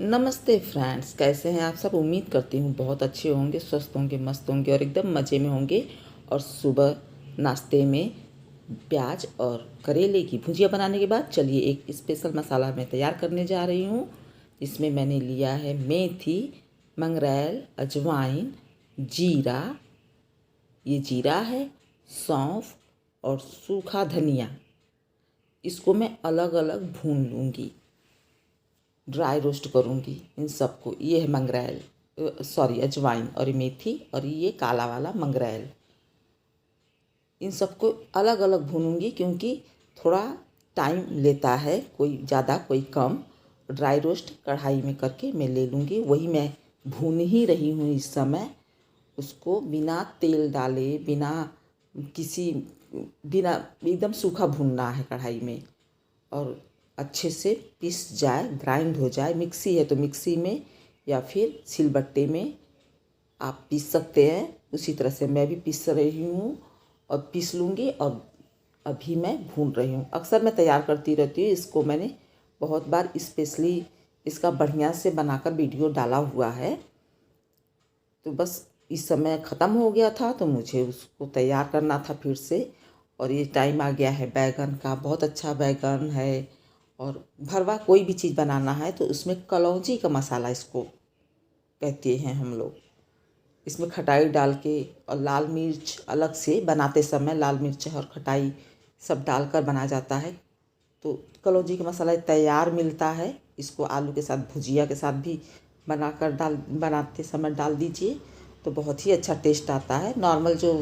नमस्ते फ्रेंड्स, कैसे हैं आप सब। उम्मीद करती हूँ बहुत अच्छे होंगे, स्वस्थ होंगे, मस्त होंगे और एकदम मज़े में होंगे। और सुबह नाश्ते में प्याज और करेले की भुजिया बनाने के बाद चलिए एक स्पेशल मसाला मैं तैयार करने जा रही हूँ। इसमें मैंने लिया है मेथी, मंगरेल, अजवाइन, जीरा, ये जीरा है, सौंफ और सूखा धनिया। इसको मैं अलग अलग भून लूँगी, ड्राई रोस्ट करूँगी इन सबको। ये है मंगरेल, सॉरी अजवाइन, और ये मेथी, और ये काला वाला मंगरेल। इन सबको अलग अलग भूनूंगी क्योंकि थोड़ा टाइम लेता है, कोई ज़्यादा कोई कम। ड्राई रोस्ट कढ़ाई में करके मैं ले लूँगी, वही मैं भून ही रही हूँ इस समय। उसको बिना तेल डाले, किसी बिना एकदम सूखा भूनना है कढ़ाई में, और अच्छे से पीस जाए, ग्राइंड हो जाए। मिक्सी है तो मिक्सी में या फिर सिलबट्टे में आप पीस सकते हैं। उसी तरह से मैं भी पीस रही हूँ और पीस लूँगी। और अभी मैं भून रही हूँ। अक्सर मैं तैयार करती रहती हूँ इसको, मैंने बहुत बार स्पेशली इसका बढ़िया से बनाकर वीडियो डाला हुआ है। तो बस इस समय ख़त्म हो गया था तो मुझे उसको तैयार करना था फिर से। और ये टाइम आ गया है बैगन का, बहुत अच्छा बैगन है। और भरवा कोई भी चीज़ बनाना है तो उसमें कलौंजी का मसाला इसको कहते हैं हम लोग। इसमें खटाई डाल के और लाल मिर्च अलग से बनाते समय लाल मिर्च और खटाई सब डालकर बना जाता है। तो कलौंजी का मसाला तैयार मिलता है। इसको आलू के साथ, भुजिया के साथ भी बनाते समय डाल दीजिए तो बहुत ही अच्छा टेस्ट आता है। नॉर्मल जो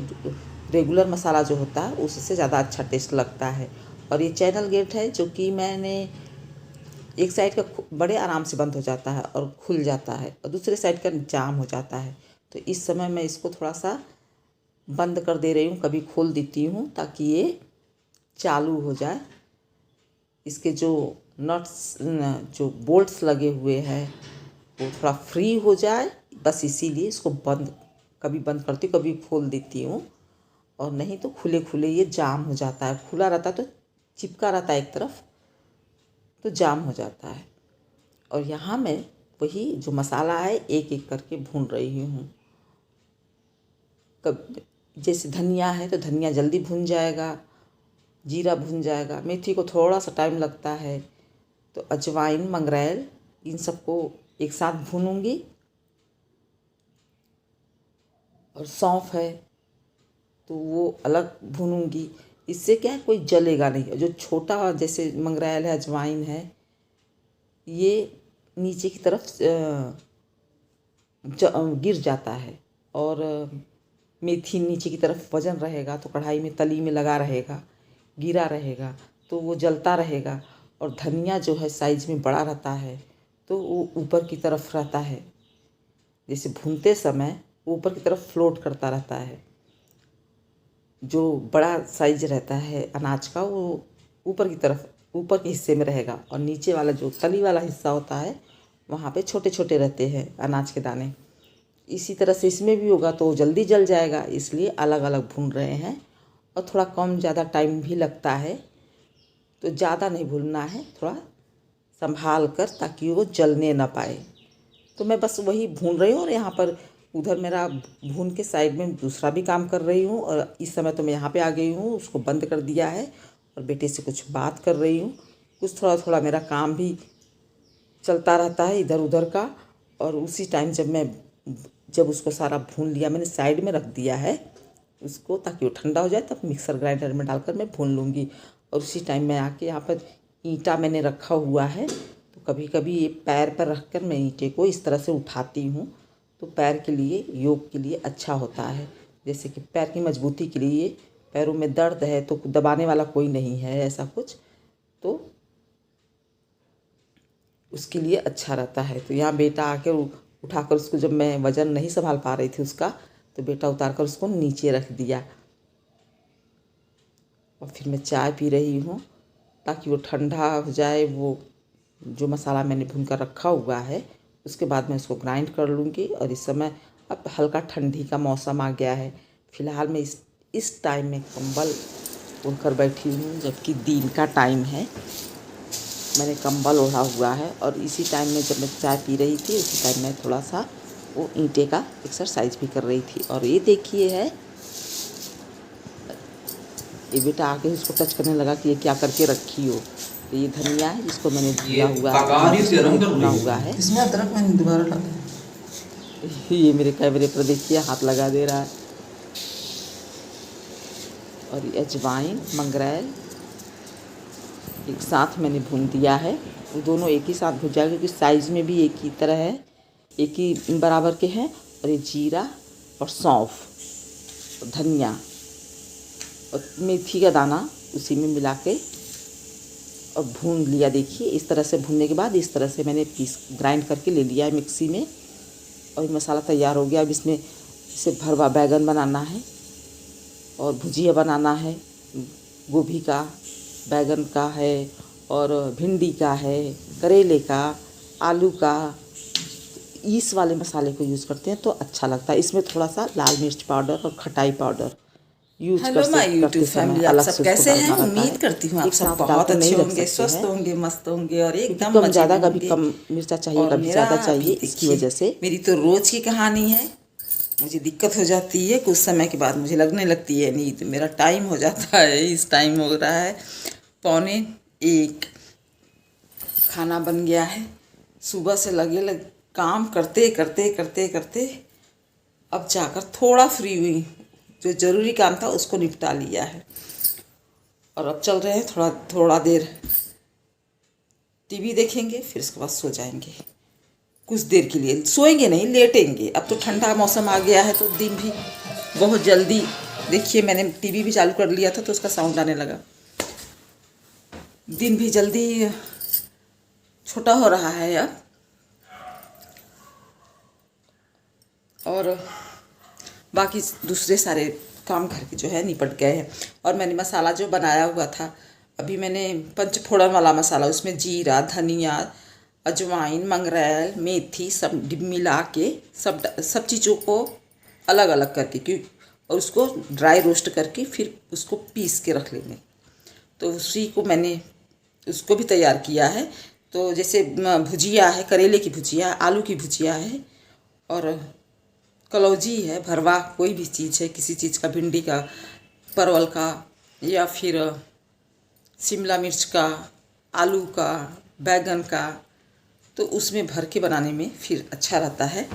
रेगुलर मसाला जो होता है उससे ज़्यादा अच्छा टेस्ट लगता है। और ये चैनल गेट है जो कि मैंने एक साइड का बड़े आराम से बंद हो जाता है और खुल जाता है, और दूसरे साइड का जाम हो जाता है। तो इस समय मैं इसको थोड़ा सा बंद कर दे रही हूँ, कभी खोल देती हूँ ताकि ये चालू हो जाए। इसके जो नट्स, जो बोल्ट्स लगे हुए हैं वो थोड़ा फ्री हो जाए, बस इसीलिए इसको कभी बंद करती हूँ, कभी खोल देती हूँ। और नहीं तो खुले खुले ये जाम हो जाता है। खुला रहता तो चिपका रहता है एक तरफ, तो जाम हो जाता है। और यहाँ मैं वही जो मसाला है एक एक करके भून रही हूँ। कब जैसे धनिया है तो धनिया जल्दी भून जाएगा, जीरा भून जाएगा, मेथी को थोड़ा सा टाइम लगता है। तो अजवाइन, मंगरेल, इन सबको एक साथ भूनूंगी। और सौंफ है तो वो अलग भूनूंगी। इससे क्या है, कोई जलेगा नहीं। जो छोटा जैसे मंगरेल है, अजवाइन है, ये नीचे की तरफ गिर जाता है। और मेथी नीचे की तरफ वजन रहेगा तो कढ़ाई में तली में लगा रहेगा, गिरा रहेगा तो वो जलता रहेगा। और धनिया जो है साइज में बड़ा रहता है तो वो ऊपर की तरफ रहता है, जैसे भूनते समय ऊपर की तरफ फ्लोट करता रहता है। जो बड़ा साइज रहता है अनाज का वो ऊपर की तरफ, ऊपर के हिस्से में रहेगा, और नीचे वाला जो तली वाला हिस्सा होता है वहाँ पे छोटे छोटे रहते हैं अनाज के दाने। इसी तरह से इसमें भी होगा तो जल्दी जल जाएगा, इसलिए अलग अलग भून रहे हैं। और थोड़ा कम ज़्यादा टाइम भी लगता है, तो ज़्यादा नहीं भूनना है, थोड़ा संभाल कर ताकि वो जलने ना पाए। तो मैं बस वही भून रही हूँ और यहाँ पर उधर मेरा भून के साइड में दूसरा भी काम कर रही हूँ। और इस समय तो मैं यहाँ पे आ गई हूँ, उसको बंद कर दिया है और बेटे से कुछ बात कर रही हूँ। कुछ थोड़ा थोड़ा मेरा काम भी चलता रहता है इधर उधर का। और उसी टाइम जब उसको सारा भून लिया, मैंने साइड में रख दिया है उसको ताकि वो ठंडा हो जाए, तब मिक्सर ग्राइंडर में डालकर मैं भून लूँगी। और उसी टाइम मैं आके यहाँ पर ईंटा मैंने रखा हुआ है, तो कभी कभी ये पैर पर रख कर मैं ईंटे को इस तरह से उठाती हूँ तो पैर के लिए, योग के लिए अच्छा होता है। जैसे कि पैर की मजबूती के लिए, पैरों में दर्द है तो दबाने वाला कोई नहीं है ऐसा कुछ, तो उसके लिए अच्छा रहता है। तो यहाँ बेटा आकर उठाकर उसको, जब मैं वज़न नहीं संभाल पा रही थी उसका, तो बेटा उतार कर उसको नीचे रख दिया। और फिर मैं चाय पी रही हूँ ताकि वो ठंडा हो जाए। वो जो मसाला मैंने भून कर रखा हुआ है उसके बाद मैं उसको ग्राइंड कर लूँगी। और इस समय अब हल्का ठंडी का मौसम आ गया है। फ़िलहाल मैं इस टाइम में कंबल ओढ़ कर बैठी हूँ जबकि दिन का टाइम है। मैंने कंबल ओढ़ा हुआ है और इसी टाइम में जब मैं चाय पी रही थी उसी टाइम मैं थोड़ा सा वो ईंटे का एक्सरसाइज भी कर रही थी। और ये देखिए है, ये बेटा आके इसको टच करने लगा कि ये क्या करके रखी हो। तो ये धनिया है जिसको मैंने भुना हुआ है, भुना हुआ है। इसमें अदरक मैंने दोबारा डाला। ये मेरे कैमरे पर देखिए हाथ लगा दे रहा है। और ये अजवाइन मंगरेल एक साथ मैंने भून दिया है। वो दोनों एक ही साथ भुन जाएगा क्योंकि साइज़ में भी एक ही तरह है, एक ही बराबर के हैं। और ये जीरा और सौंफ और धनिया और मेथी का दाना उसी में मिला के और भून लिया। देखिए इस तरह से भूनने के बाद इस तरह से मैंने ग्राइंड करके ले लिया है मिक्सी में। और ये मसाला तैयार हो गया। अब इसमें इसे भरवा बैगन बनाना है और भुजिया बनाना है, गोभी का, बैगन का है और भिंडी का है, करेले का, आलू का। इस वाले मसाले को यूज़ करते हैं तो अच्छा लगता है। इसमें थोड़ा सा लाल मिर्च पाउडर और खटाई powder use hello my YouTube family, आप सब कैसे हैं? उम्मीद करती हूँ आप सब बहुत अच्छे होंगे, स्वस्थ होंगे, मस्त होंगे और एकदम कम ज़्यादा, कभी कम मिर्चा चाहिए, कभी ज़्यादा चाहिए। इसकी वजह से मेरी तो रोज़ की कहानी है। मुझे दिक्कत हो जाती है, कुछ समय के बाद मुझे लगने लगती है नींद। मेरा टाइम हो जाता है, इस टाइम हो रहा है 12:45। खाना बन गया है। सुबह से लगे काम करते करते करते करते अब जाकर थोड़ा फ्री हुई। जो ज़रूरी काम था उसको निपटा लिया है और अब चल रहे हैं थोड़ा देर टीवी देखेंगे, फिर उसके बाद सो जाएंगे। कुछ देर के लिए सोएंगे नहीं, लेटेंगे। अब तो ठंडा मौसम आ गया है तो दिन भी बहुत जल्दी। देखिए मैंने टीवी भी चालू कर लिया था तो उसका साउंड आने लगा। दिन भी जल्दी छोटा हो रहा है अब। और बाकी दूसरे सारे काम घर के जो है निपट गए हैं। और मैंने मसाला जो बनाया हुआ था, अभी मैंने पंचफोड़न वाला मसाला, उसमें जीरा, धनिया, अजवाइन, मंगरेल, मेथी सब मिला के सब चीज़ों को अलग अलग करके और उसको ड्राई रोस्ट करके फिर उसको पीस के रख लेंगे। तो उसी को मैंने उसको भी तैयार किया है। तो जैसे भुजिया है, करेले की भुजिया, आलू की भुजिया है और कलौजी है, भरवा कोई भी चीज़ है, किसी चीज़ का, भिंडी का, परवल का या फिर शिमला मिर्च का, आलू का, बैगन का, तो उसमें भर के बनाने में फिर अच्छा रहता है।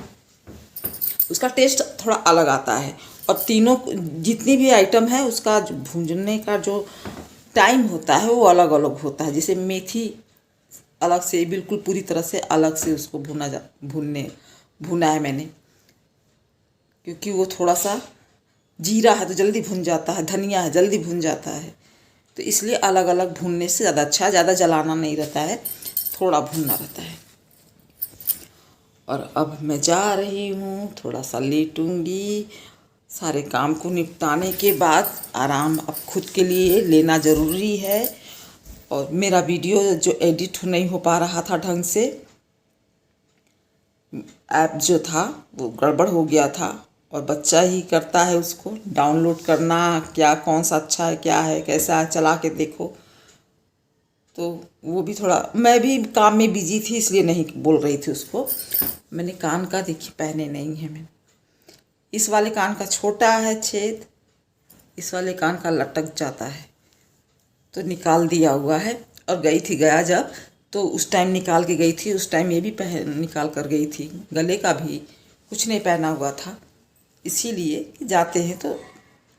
उसका टेस्ट थोड़ा अलग आता है। और तीनों जितनी भी आइटम है उसका भूनने का जो टाइम होता है वो अलग अलग होता है। जैसे मेथी अलग से, बिल्कुल पूरी तरह से अलग से उसको भुना है मैंने, क्योंकि वो थोड़ा सा जीरा है तो जल्दी भुन जाता है, धनिया है जल्दी भुन जाता है, तो इसलिए अलग अलग भूनने से ज़्यादा अच्छा, ज़्यादा जलाना नहीं रहता है, थोड़ा भुनना रहता है। और अब मैं जा रही हूँ, थोड़ा सा लेटूँगी। सारे काम को निपटाने के बाद आराम अब खुद के लिए लेना ज़रूरी है। और मेरा वीडियो जो एडिट नहीं हो पा रहा था ढंग से, ऐप जो था वो गड़बड़ हो गया था और बच्चा ही करता है उसको डाउनलोड करना, क्या कौन सा अच्छा है, क्या है, कैसा है, चला के देखो। तो वो भी थोड़ा, मैं भी काम में बिजी थी इसलिए नहीं बोल रही थी उसको। मैंने कान का देखी पहने नहीं है मैंने। इस वाले कान का छोटा है छेद, इस वाले कान का लटक जाता है तो निकाल दिया हुआ है। और गई थी गया जब, तो उस टाइम निकाल के गई थी, उस टाइम ये भी निकाल कर गई थी। गले का भी कुछ नहीं पहना हुआ था, इसीलिए जाते हैं तो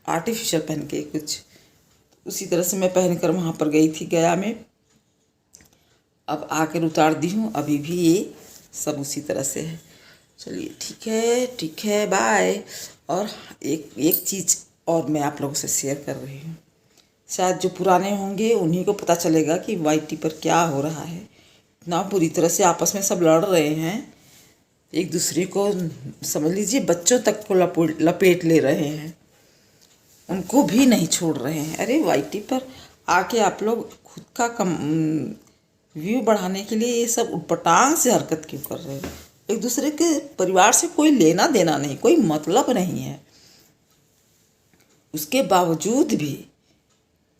आर्टिफिशियल पहन के कुछ, उसी तरह से मैं पहन कर वहाँ पर गई थी गया में। अब आकर उतार दी हूँ, अभी भी ये सब उसी तरह से है। चलिए ठीक है, बाय। और एक चीज़ और मैं आप लोगों से शेयर कर रही हूँ। शायद जो पुराने होंगे उन्हीं को पता चलेगा कि वाईटी पर क्या हो रहा है। इतना बुरी तरह से आपस में सब लड़ रहे हैं, एक दूसरे को समझ लीजिए बच्चों तक को लपेट ले रहे हैं, उनको भी नहीं छोड़ रहे हैं। अरे वाईटी पर आके आप लोग खुद का व्यू बढ़ाने के लिए ये सब उटपटांग से हरकत क्यों कर रहे हैं? एक दूसरे के परिवार से कोई लेना देना नहीं, कोई मतलब नहीं है, उसके बावजूद भी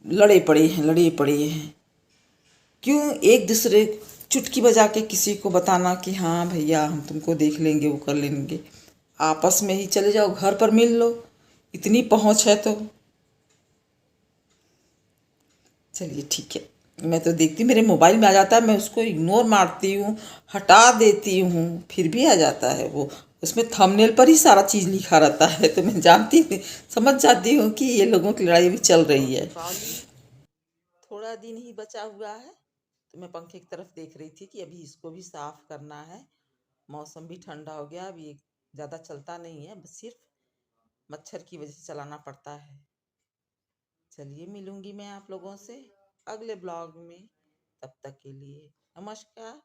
लड़े पड़े हैं। क्यों एक दूसरे चुटकी बजा के किसी को बताना कि हाँ भैया हम तुमको देख लेंगे, वो कर लेंगे। आपस में ही चले जाओ, घर पर मिल लो, इतनी पहुंच है तो। चलिए ठीक है, मैं तो देखती मेरे मोबाइल में आ जाता है, मैं उसको इग्नोर मारती हूँ, हटा देती हूँ, फिर भी आ जाता है वो। उसमें थंबनेल पर ही सारा चीज़ लिखा रहता है, तो मैं जानती समझ जाती हूँ कि ये लोगों की लड़ाई भी चल रही है। थोड़ा दिन ही बचा हुआ है, तो मैं पंखे की तरफ देख रही थी कि अभी इसको भी साफ करना है। मौसम भी ठंडा हो गया, अभी ज़्यादा चलता नहीं है, बस सिर्फ मच्छर की वजह से चलाना पड़ता है। चलिए मिलूंगी मैं आप लोगों से अगले ब्लॉग में, तब तक के लिए नमस्कार।